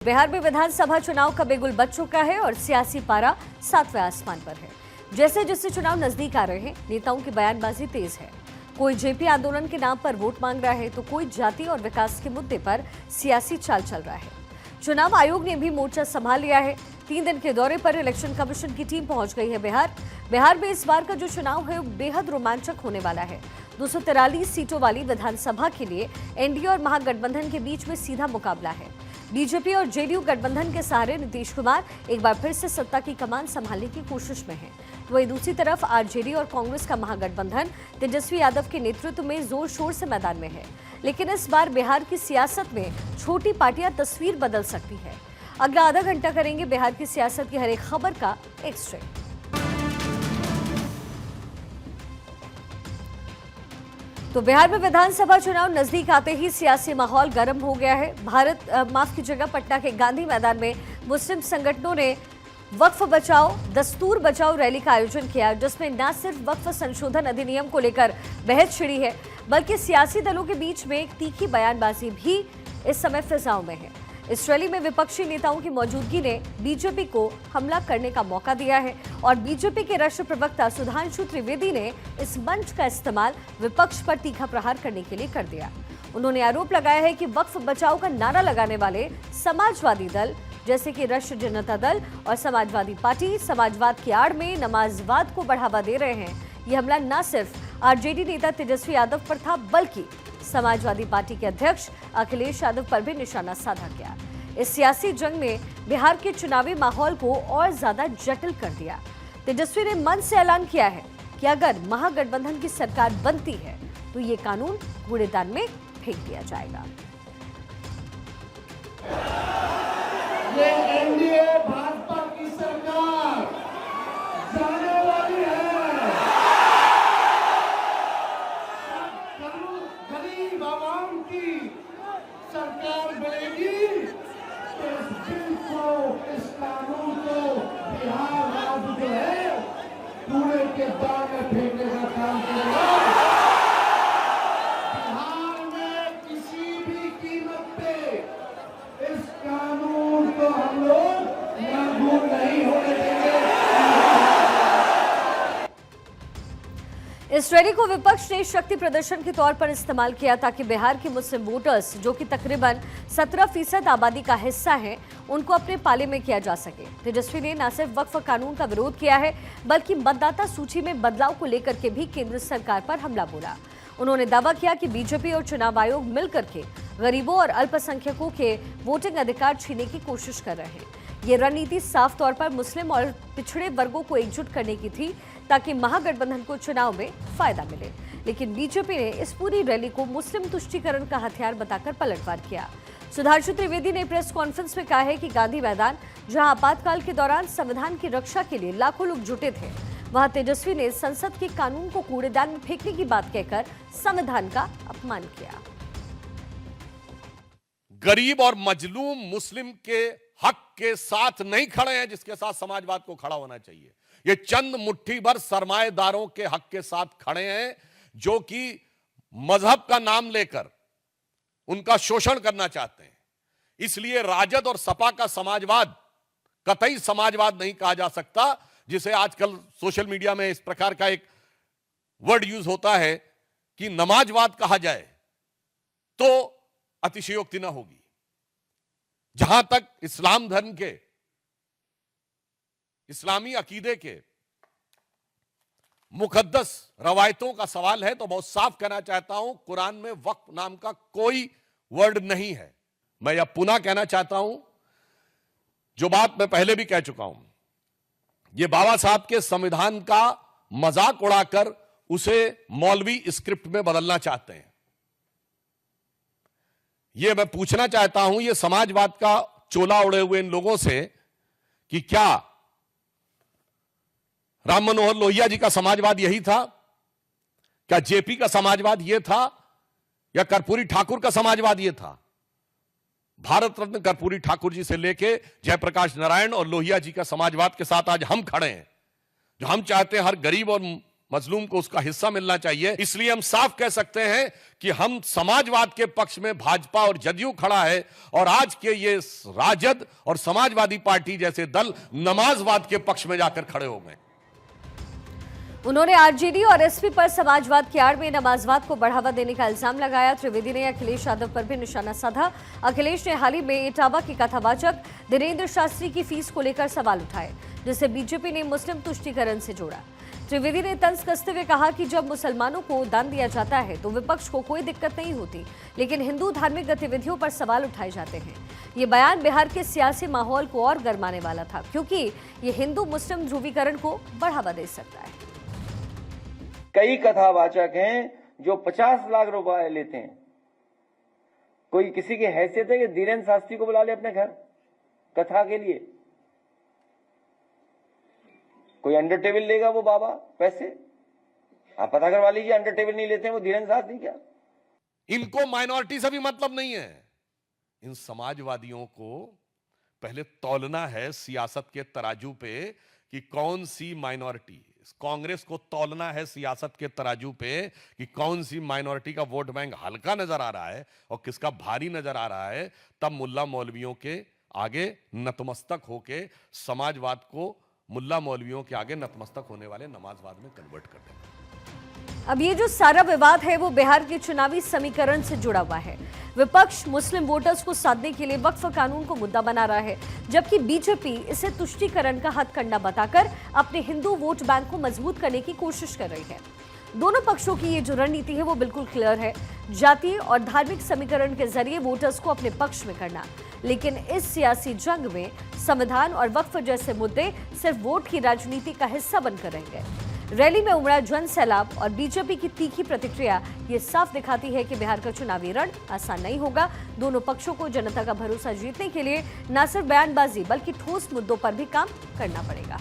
बिहार में विधानसभा चुनाव का बिगुल बज चुका है और सियासी पारा सातवें आसमान पर है। जैसे जैसे चुनाव नजदीक आ रहे हैं, नेताओं की बयानबाजी तेज है। कोई जेपी आंदोलन के नाम पर वोट मांग रहा है तो कोई जाति और विकास के मुद्दे पर सियासी चाल चल रहा है। चुनाव आयोग ने भी मोर्चा संभाल लिया है। 3 दिन के दौरे पर इलेक्शन कमीशन की टीम पहुंच गई है बिहार में इस बार का जो चुनाव है वो बेहद रोमांचक होने वाला है। 243 सीटों वाली विधानसभा के लिए एनडीए और महागठबंधन के बीच में सीधा मुकाबला है। बीजेपी और जेडीयू गठबंधन के सहारे नीतीश कुमार एक बार फिर से सत्ता की कमान संभालने की कोशिश में हैं। वहीं दूसरी तरफ आरजेडी और कांग्रेस का महागठबंधन तेजस्वी यादव के नेतृत्व में जोर शोर से मैदान में है। लेकिन इस बार बिहार की सियासत में छोटी पार्टियां तस्वीर बदल सकती है। अगला आधा घंटा करेंगे बिहार की सियासत की हर एक खबर का एक्सरे। तो बिहार में विधानसभा चुनाव नजदीक आते ही सियासी माहौल गर्म हो गया है। पटना के गांधी मैदान में मुस्लिम संगठनों ने वक्फ बचाओ दस्तूर बचाओ रैली का आयोजन किया, जिसमें न सिर्फ वक्फ संशोधन अधिनियम को लेकर बहस छिड़ी है, बल्कि सियासी दलों के बीच में एक तीखी बयानबाजी भी इस समय फिजाओं में है। इस रैली में विपक्षी नेताओं की मौजूदगी ने बीजेपी को हमला करने का मौका दिया है और बीजेपी के राष्ट्रीय प्रवक्ता सुधांशु त्रिवेदी ने इस मंच का इस्तेमाल विपक्ष पर तीखा प्रहार करने के लिए कर दिया। उन्होंने आरोप लगाया है कि वक्फ बचाओ का नारा लगाने वाले समाजवादी दल जैसे कि राष्ट्रीय जनता दल और समाजवादी पार्टी समाजवाद की आड़ में नमाजवाद को बढ़ावा दे रहे हैं। यह हमला न सिर्फ आरजेडी नेता तेजस्वी यादव पर था, बल्कि समाजवादी पार्टी के अध्यक्ष अखिलेश यादव पर भी निशाना साधा गया। इस सियासी जंग ने बिहार के चुनावी माहौल को और ज्यादा जटिल कर दिया। तेजस्वी ने मन से ऐलान किया है कि अगर महागठबंधन की सरकार बनती है तो ये कानून कूड़ेदान में फेंक दिया जाएगा। ये एनडीए भाजपा की सरकार जाने वाली है। गरीब आवाम की सरकार बनेगी तो इस बिल को, इस कानून को बिहार राज्य जो है कूड़े के दान में फेंकने का काम करेगा। बिहार में किसी भी कीमत पे इस कानून को हम लोग लागू नहीं होने देंगे। इस रैली को विपक्ष ने शक्ति प्रदर्शन के तौर पर इस्तेमाल किया ताकि बिहार के मुस्लिम वोटर्स, जो कि तकरीबन 17% आबादी का हिस्सा हैं, उनको अपने पाले में किया जा सके। तेजस्वी ने न सिर्फ वक्फ कानून का विरोध किया है, बल्कि मतदाता सूची में बदलाव को लेकर के भी केंद्र सरकार पर हमला बोला। उन्होंने दावा किया कि बीजेपी और चुनाव आयोग मिलकर के गरीबों और अल्पसंख्यकों के वोटिंग अधिकार छीनने की कोशिश कर रहे हैं। ये रणनीति साफ तौर पर मुस्लिम और पिछड़े वर्गों को एकजुट करने की थी ताकि महागठबंधन को चुनाव में फायदा मिले। लेकिन बीजेपी ने इस पूरी रैली को मुस्लिम तुष्टीकरण का हथियार बताकर पलटवार किया। सुधांशु त्रिवेदी ने प्रेस कॉन्फ्रेंस में कहा है कि गांधी मैदान, जहां आपातकाल के दौरान संविधान की रक्षा के लिए लाखों लोग जुटे थे, वहां तेजस्वी ने संसद के कानून को कूड़ेदान में फेंकने की बात कहकर संविधान का अपमान किया। गरीब और मजलूम मुस्लिम के हक के साथ नहीं खड़े हैं, जिसके साथ समाजवाद को खड़ा होना चाहिए। ये चंद मुट्ठी भर सरमाएदारों के हक के साथ खड़े हैं, जो कि मजहब का नाम लेकर उनका शोषण करना चाहते हैं। इसलिए राजद और सपा का समाजवाद कतई समाजवाद नहीं कहा जा सकता, जिसे आजकल सोशल मीडिया में इस प्रकार का एक वर्ड यूज होता है कि नमाजवाद कहा जाए तो अतिशयोक्ति न होगी। जहां तक इस्लाम धर्म के, इस्लामी अकीदे के मुकद्दस रवायतों का सवाल है तो बहुत साफ कहना चाहता हूं, कुरान में वक्फ नाम का कोई वर्ड नहीं है। मैं यह पुनः कहना चाहता हूं, जो बात मैं पहले भी कह चुका हूं, यह बाबा साहब के संविधान का मजाक उड़ाकर उसे मौलवी स्क्रिप्ट में बदलना चाहते हैं। यह मैं पूछना चाहता हूं यह समाजवाद का चोला उड़े हुए इन लोगों से कि क्या राम मनोहर लोहिया जी का समाजवाद यही था? क्या जेपी का समाजवाद यह था? या कर्पूरी ठाकुर का समाजवाद यह था? भारत रत्न कर्पूरी ठाकुर जी से लेके जयप्रकाश नारायण और लोहिया जी का समाजवाद के साथ आज हम खड़े हैं, जो हम चाहते हैं हर गरीब और मजलूम को उसका हिस्सा मिलना चाहिए। इसलिए हम साफ कह सकते हैं कि हम समाजवाद के पक्ष में भाजपा और जदयू खड़ा है, और आज के ये राजद और समाजवादी पार्टी जैसे दल नमाजवाद के पक्ष में जाकर खड़े हो गए। उन्होंने आरजेडी और एसपी पर समाजवाद की आड़ में नमाजवाद को बढ़ावा देने का इल्जाम लगाया। त्रिवेदी ने अखिलेश यादव पर भी निशाना साधा। अखिलेश ने हाल ही में इटावा के कथावाचक दिनेंद्र शास्त्री की फीस को लेकर सवाल उठाए, जिसे बीजेपी ने मुस्लिम तुष्टीकरण से जोड़ा। त्रिवेदी ने तंज कसते हुए कहा कि जब मुसलमानों को दान दिया जाता है तो विपक्ष को कोई दिक्कत नहीं होती, लेकिन हिंदू धार्मिक गतिविधियों पर सवाल उठाए जाते हैं। ये बयान बिहार के सियासी माहौल को और गरमाने वाला था, क्योंकि ये हिंदू मुस्लिम ध्रुवीकरण को बढ़ावा दे सकता है। कई कथावाचक हैं जो 50 लाख रुपए लेते हैं। कोई किसी की हैसियत है कि धीरेन्द्र शास्त्री को बुला ले अपने घर कथा के लिए? कोई अंडर टेबल लेगा वो बाबा पैसे? आप पता करवा लीजिए, अंडर टेबल नहीं लेते हैं वो धीरेन्द्र शास्त्री क्या? इनको माइनॉरिटी से भी मतलब नहीं है। इन समाजवादियों को पहले तौलना है सियासत के तराजू पे कि कौन सी माइनॉरिटी। कांग्रेस को तौलना है सियासत के तराजू पे कि कौन सी माइनॉरिटी का वोट बैंक हल्का नजर आ रहा है और किसका भारी नजर आ रहा है। तब मुल्ला मौलवियों के आगे नतमस्तक होके समाजवाद को मुल्ला मौलवियों के आगे नतमस्तक होने वाले नमाजवाद में कन्वर्ट कर देना। अब ये जो सारा विवाद है वो बिहार के चुनावी समीकरण से जुड़ा हुआ है। विपक्ष मुस्लिम वोटर्स को साधने के लिए वक्फ कानून को मुद्दा बना रहा है, जबकि बीजेपी इसे तुष्टीकरण का हथकंडा बताकर अपने हिंदू वोट बैंक को मजबूत करने की कोशिश कर रही है। दोनों पक्षों की ये जो रणनीति है वो बिल्कुल क्लियर है, जातीय और धार्मिक समीकरण के जरिए वोटर्स को अपने पक्ष में करना। लेकिन इस सियासी जंग में संविधान और वक्फ जैसे मुद्दे सिर्फ वोट की राजनीति का हिस्सा बनकर रहेंगे। रैली में उमड़ा जन सैलाब और बीजेपी की तीखी प्रतिक्रिया ये साफ दिखाती है कि बिहार का चुनावी रण आसान नहीं होगा। दोनों पक्षों को जनता का भरोसा जीतने के लिए न सिर्फ बयानबाजी बल्कि ठोस मुद्दों पर भी काम करना पड़ेगा।